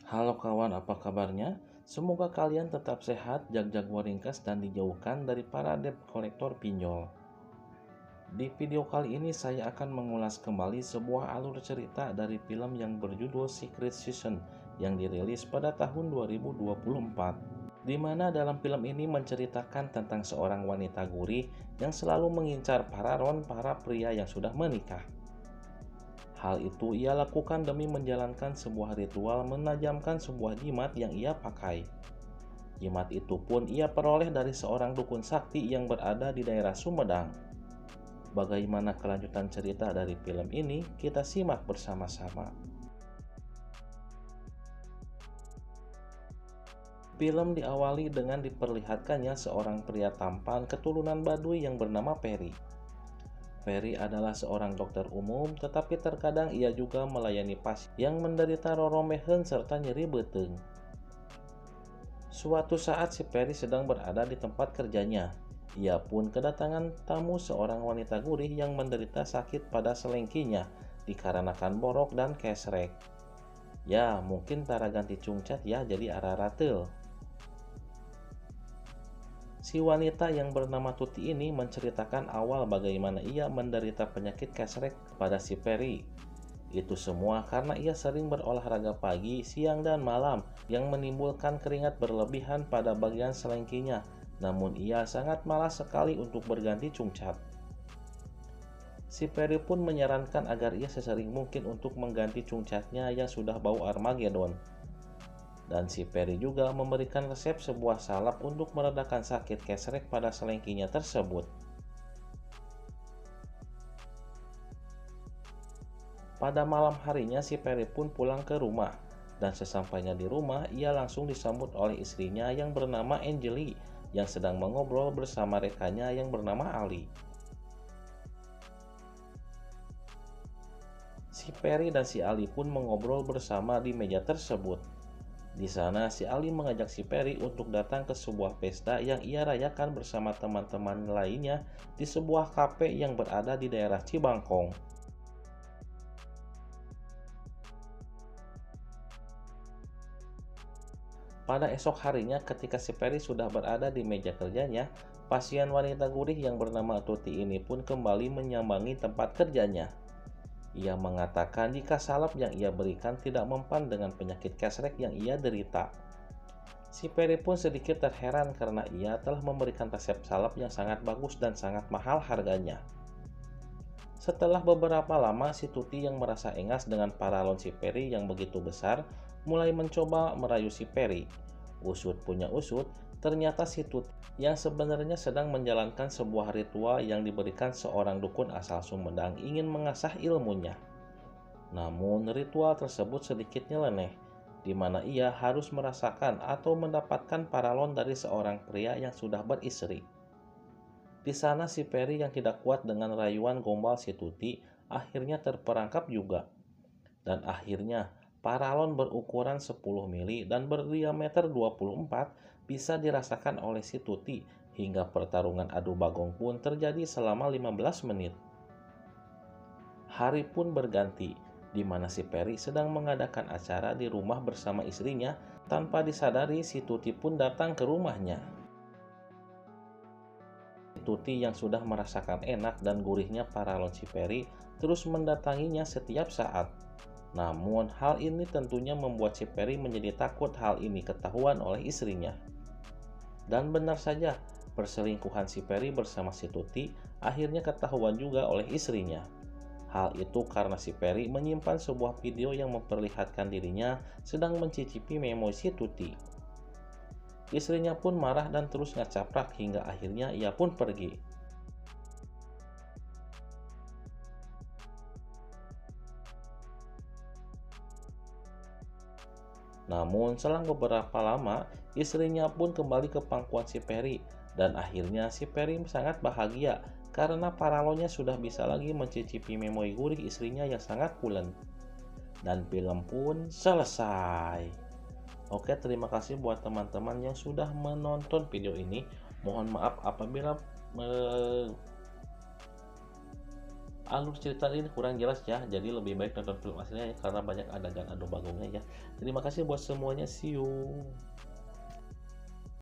Halo kawan, apa kabarnya? Semoga kalian tetap sehat, jag-jago ringkas, dan dijauhkan dari para debt kolektor pinjol. Di video kali ini saya akan mengulas kembali sebuah alur cerita dari film yang berjudul Secret Season yang dirilis pada tahun 2024. Di mana dalam film ini menceritakan tentang seorang wanita gurih yang selalu mengincar para pria yang sudah menikah. Hal itu ia lakukan demi menjalankan sebuah ritual menajamkan sebuah jimat yang ia pakai. Jimat itu pun ia peroleh dari seorang dukun sakti yang berada di daerah Sumedang. Bagaimana kelanjutan cerita dari film ini? Kita simak bersama-sama. Film diawali dengan diperlihatkannya seorang pria tampan keturunan Baduy yang bernama Perry. Ferry adalah seorang dokter umum, tetapi terkadang ia juga melayani pasien yang menderita roromehen serta nyeri beteng. Suatu saat si Ferry sedang berada di tempat kerjanya. Ia pun kedatangan tamu seorang wanita gurih yang menderita sakit pada selengkinya dikarenakan borok dan kesrek. Ya, mungkin tara ganti cungcat ya jadi araratel. Si wanita yang bernama Tuti ini menceritakan awal bagaimana ia menderita penyakit kesrek pada si Perry. Itu semua karena ia sering berolahraga pagi, siang, dan malam yang menimbulkan keringat berlebihan pada bagian selengkinya. Namun ia sangat malas sekali untuk berganti cungcat. Si Perry pun menyarankan agar ia sesering mungkin untuk mengganti cungcatnya yang sudah bau Armageddon. Dan si Perry juga memberikan resep sebuah salep untuk meredakan sakit kesrek pada selengkinya tersebut. Pada malam harinya si Perry pun pulang ke rumah, dan sesampainya di rumah ia langsung disambut oleh istrinya yang bernama Angeli yang sedang mengobrol bersama rekannya yang bernama Ali. Si Perry dan si Ali pun mengobrol bersama di meja tersebut. Di sana si Ali mengajak si Perry untuk datang ke sebuah pesta yang ia rayakan bersama teman-teman lainnya di sebuah kafe yang berada di daerah Cibangkong. Pada esok harinya ketika si Perry sudah berada di meja kerjanya, pasien wanita gurih yang bernama Tuti ini pun kembali menyambangi tempat kerjanya. Ia mengatakan jika salep yang ia berikan tidak mempan dengan penyakit kesrek yang ia derita. Si Perry pun sedikit terheran karena ia telah memberikan resep salep yang sangat bagus dan sangat mahal harganya. Setelah beberapa lama, si Tuti yang merasa engas dengan paralon si Perry yang begitu besar, mulai mencoba merayu si Perry. Usut punya usut, ternyata si Tuti yang sebenarnya sedang menjalankan sebuah ritual yang diberikan seorang dukun asal Sumedang ingin mengasah ilmunya. Namun ritual tersebut sedikit nyeleneh, di mana ia harus merasakan atau mendapatkan paralon dari seorang pria yang sudah beristri. Di sana si Perry yang tidak kuat dengan rayuan gombal si Tuti akhirnya terperangkap juga. Dan akhirnya paralon berukuran 10 mili dan berdiameter 24 bisa dirasakan oleh si Tuti hingga pertarungan adu bagong pun terjadi selama 15 menit. Hari pun berganti, di mana si Perry sedang mengadakan acara di rumah bersama istrinya. Tanpa disadari si Tuti pun datang ke rumahnya. Tuti yang sudah merasakan enak dan gurihnya paralon si Perry terus mendatanginya setiap saat. Namun hal ini tentunya membuat si Perry menjadi takut hal ini ketahuan oleh istrinya. Dan benar saja, perselingkuhan si Perry bersama si Tuti akhirnya ketahuan juga oleh istrinya. Hal itu karena si Perry menyimpan sebuah video yang memperlihatkan dirinya sedang mencicipi memo si Tuti. Istrinya pun marah dan terus ngacaprak hingga akhirnya ia pun pergi. Namun selang beberapa lama, istrinya pun kembali ke pangkuan si Perry dan akhirnya si Perry sangat bahagia karena paralonnya sudah bisa lagi mencicipi memori gurih istrinya yang sangat pulen. Dan film pun selesai. Oke, terima kasih buat teman-teman yang sudah menonton video ini. Mohon maaf alur cerita ini kurang jelas ya, jadi lebih baik nonton film aslinya ya, karena banyak adegan adu bagongnya ya. Terima kasih buat semuanya, see you.